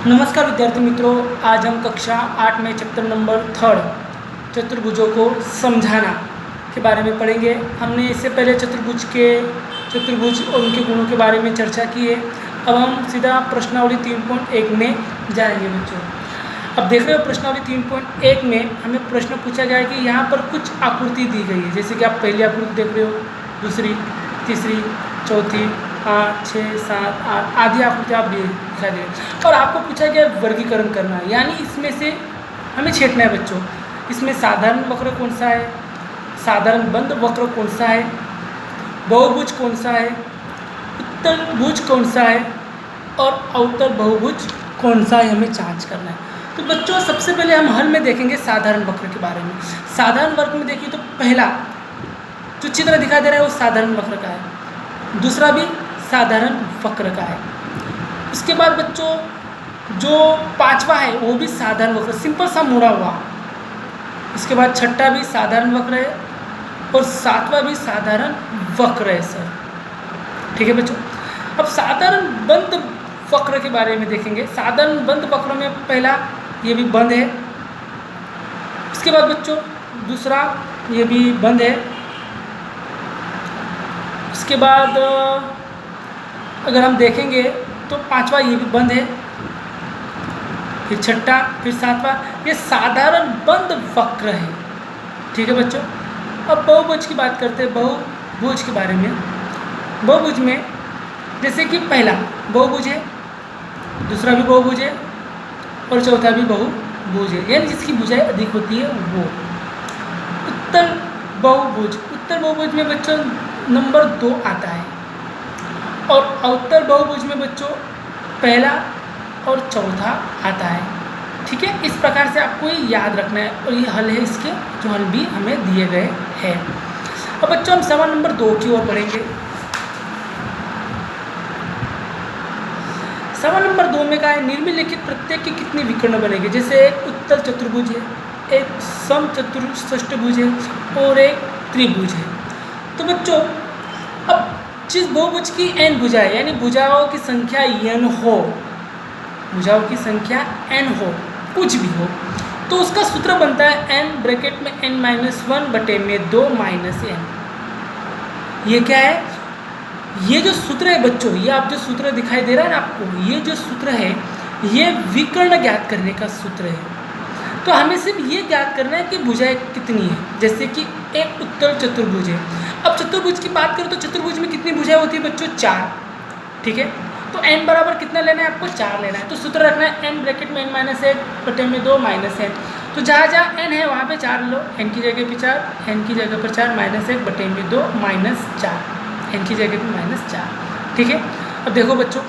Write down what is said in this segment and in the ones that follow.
नमस्कार विद्यार्थी मित्रों, आज हम कक्षा 8 में चैप्टर नंबर 3 चतुर्भुजों को समझाना के बारे में पढ़ेंगे। हमने इससे पहले चतुर्भुज और उनके गुणों के बारे में चर्चा की है। अब हम सीधा प्रश्नावली 3.1 में जाएंगे बच्चों। अब देख रहे हो प्रश्नावली 3.1 में हमें प्रश्न पूछा गया है कि यहाँ पर कुछ आकृति दी गई है, जैसे कि आप पहली आकृति देख रहे हो, दूसरी, तीसरी, चौथी, 5, 6, 7, 8 आदि आकृति आप दिखाई दे रहे हैं। और आपको पूछा गया वर्गीकरण करना है, यानी इसमें से हमें छेड़ना है बच्चों। इसमें साधारण वक्र कौन सा है, साधारण बंद वक्र कौन सा है, बहुभुज कौन सा है, उत्तल भुज कौन सा है और अवतल बहुभुज कौन सा है, हमें जांच करना है। तो बच्चों सबसे पहले हम हल में देखेंगे साधारण वक्र के बारे में। साधारण वक्र में देखिए तो पहला जो चित्र दिखाई दे रहा है वो साधारण वक्र का है, दूसरा भी साधारण वक्र का है। उसके बाद बच्चों जो पांचवा है वो भी साधारण वक्र, सिंपल सा मुड़ा हुआ। इसके बाद छठा भी साधारण वक्र है और सातवां भी साधारण वक्र है सर। ठीक है बच्चों। अब साधारण बंद वक्र के बारे में देखेंगे। साधारण बंद वक्र में पहला ये भी बंद है, इसके बाद बच्चों दूसरा ये भी बंद है, इसके बाद अगर हम देखेंगे तो पांचवा ये भी बंद है, फिर छठा, फिर सातवां, ये साधारण बंद वक्र है। ठीक है बच्चों। अब बहुभुज की बात करते हैं, बहुभुज के बारे में। बहुभुज में जैसे कि पहला बहुभुज है, दूसरा भी बहुभुज है और चौथा भी बहुभुज है, यानी जिसकी भुजाएं अधिक होती है वो। उत्तल बहुभुज, उत्तल बहुभुज में बच्चों नंबर 2 आता है और अवतल बहुभुज में बच्चों पहला और चौथा आता है। ठीक है, इस प्रकार से आपको ये याद रखना है और ये हल है इसके, जो हल भी हमें दिए गए हैं। अब बच्चों हम सवाल नंबर 2 की ओर बढ़ेंगे। सवाल नंबर 2 में कहा है निम्नलिखित प्रत्येक के कितने विकर्ण बनेंगे। जैसे एक उत्तल चतुर्भुज है, एक समचतुष्टभुज है और एक त्रिभुज है। तो बच्चों अब जिस बहुभुज की n भुजाएं यानी भुजाओं की संख्या n हो, भुजाओं की संख्या n हो, कुछ भी हो, तो उसका सूत्र बनता है n ब्रैकेट में n-1 बटे में 2 माइनस n। ये क्या है, ये जो सूत्र है बच्चों, ये आप जो सूत्र दिखाई दे रहा है ना आपको, ये जो सूत्र है ये विकर्ण ज्ञात करने का सूत्र है। तो हमें सिर्फ ये ज्ञात करना है कि भुजाएं कितनी है। जैसे कि एक उत्तल चतुर्भुज है। अब चतुर्भुज की बात करें तो चतुर्भुज में कितनी भुजाएं होती है बच्चों, 4। ठीक है, तो n बराबर कितना लेना है आपको, 4 लेना है। तो सूत्र रखना है n ब्रैकेट में n-1 बटे में 2 माइनस n। तो जहाँ जहाँ n है वहाँ पे 4 लो, n की जगह पे 4, n की जगह पर 4, -1 बटे में 2 माइनस 4, n की जगह पे -4। ठीक है। अब देखो बच्चों,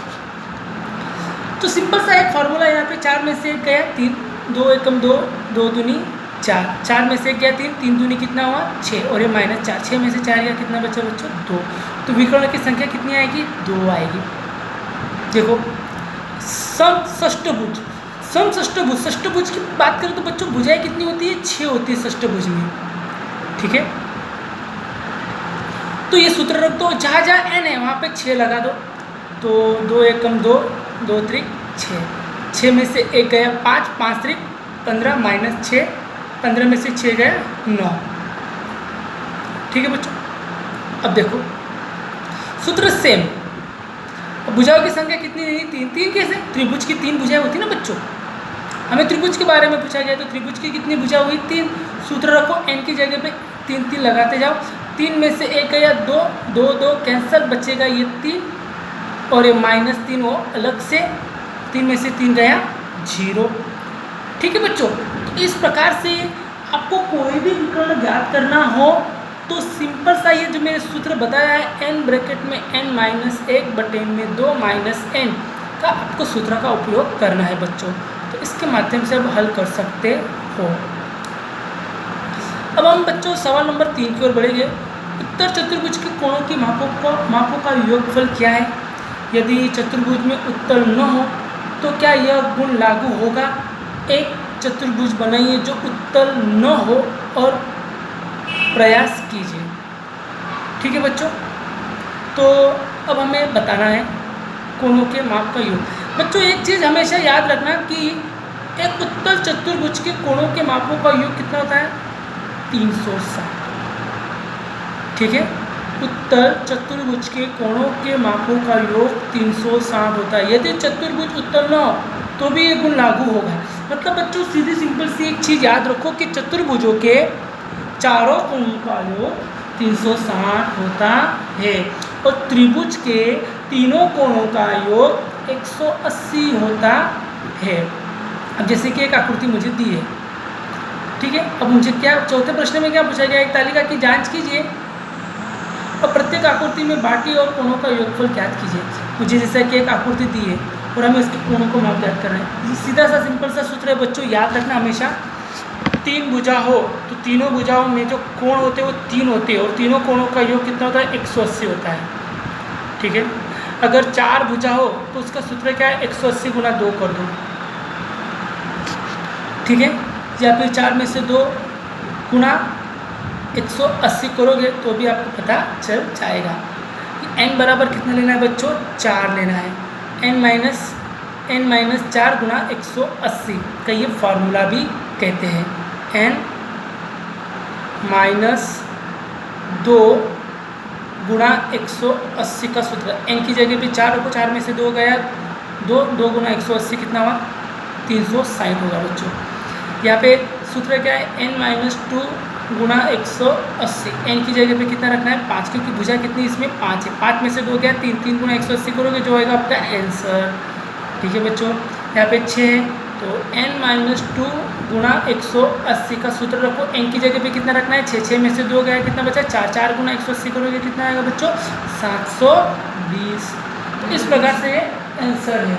तो सिंपल सा एक फार्मूला यहाँ पे, 4 में से 1 गया 3, 2 एकम 2, 2 दूनी 4, 4 में से 1 गया 3, 3 दूनी कितना हुआ 6 और ये -4, 6 में से 4 गया कितना बचा बच्चों 2। तो विकर्ण की संख्या कितनी आएगी, 2 आएगी। देखो समषष्टभुज, षष्टभुज की बात करें तो बच्चों भुजाएं कितनी होती है, 6 होती है षष्टभुज में। ठीक है, तो ये सूत्र रख दो, जहाँ जहाँ n है वहाँ पे 6 लगा दो। तो 2 एकम 2, 2 त्रिक 6, 6 में से 1 गया 5, 5 त्रिक 15 माइनस 6, 15 में से 6 गया 9। ठीक है बच्चों। अब देखो सूत्र सेम। अब भुजाओं की संख्या कितनी नहीं, 3, 3 कैसे, त्रिभुज की 3 भुजाएं होती ना बच्चों। हमें त्रिभुज के बारे में पूछा गया तो त्रिभुज की कितनी भुजा हुई, 3। सूत्र रखो, n की जगह पे 3 3 लगाते जाओ। 3 में से 1 गया 2, 2 2 कैंसल, बचेगा ये 3 और ये -3 वो अलग से, 3 में से 3 गया 0। ठीक है बच्चों। तो इस प्रकार से आपको कोई भी विकर्ण ज्ञात करना हो तो सिंपल सा ये जो मैंने सूत्र बताया है n ब्रैकेट में n-1 बटे में 2 माइनस n का आपको सूत्र का उपयोग करना है बच्चों। तो इसके माध्यम से आप हल कर सकते हो। अब हम बच्चों सवाल नंबर 3 की ओर बढ़ेंगे। उत्तर चतुर्भुज के कोणों की मापों का योगफल क्या है। यदि चतुर्भुज में उत्तल न हो तो क्या यह गुण लागू होगा। एक चतुर्भुज बनाइए जो उत्तल न हो और प्रयास कीजिए। ठीक है बच्चों। तो अब हमें बताना है कोणों के माप का योग। बच्चों एक चीज़ हमेशा याद रखना कि एक उत्तल चतुर्भुज के कोणों के मापों का योग कितना होता है? 360। ठीक है, उत्तल चतुर्भुज के कोणों के मापों का योग 360 होता है। यदि चतुर्भुज उत्तल न हो तो भी ये गुण लागू होगा। मतलब बच्चों सीधी सिंपल सी एक चीज़ याद रखो कि चतुर्भुजों के चारों कोणों का योग 360 होता है और त्रिभुज के तीनों कोणों का योग 180 होता है। अब जैसे कि एक आकृति मुझे दी है, ठीक है, अब मुझे क्या चौथे प्रश्न में क्या पूछा गया? एक तालिका की जांच कीजिए और प्रत्येक आकृति में बाकी और कोणों का योगफल ज्ञात कीजिए। मुझे जैसा कि एक आकृति दी है और हमें इसके कोणों को माप ज्ञात कर रहे हैं। ये सीधा सा सिंपल सा सूत्र है बच्चों, याद रखना हमेशा। 3 भुजा हो तो तीनों भुजाओं में जो कोण होते हैं वो 3 होते हैं और तीनों कोणों का योग कितना होता है? 180 होता है। ठीक है, अगर 4 भुजा हो तो उसका सूत्र क्या है? 180 गुना 2 कर दो। ठीक है, या फिर 4 में से 2 गुना 180 करोगे तो भी आपको पता चल जाएगा। n बराबर कितना लेना है बच्चों? 4 लेना है। n माइनस 4 गुना 180 का ये फार्मूला भी कहते हैं। n माइनस 2 गुणा 180 का सूत्र, n की जगह पे 4 रखो, 4 में से 2 गया, 2 गुना 180 कितना हुआ? 360 होगा बच्चों। यहाँ पे सूत्र क्या है? n माइनस 2 गुणा 180, n की जगह पे कितना रखना है? 5, क्योंकि भुजा कितनी इसमें 5 है। 5 में से 2 गया 3, 3 गुना 180 करोगे जो होएगा आपका आंसर। ठीक है बच्चों, यहाँ पे 6 है तो n माइनस 2 गुणा 180 का सूत्र रखो, n की जगह पे कितना रखना है? 6, 6 में से 2 गया, कितना बचा? 4, 4 गुना 180 करोगे कितना आएगा बच्चों? 720। तो इस प्रकार से ये आंसर है।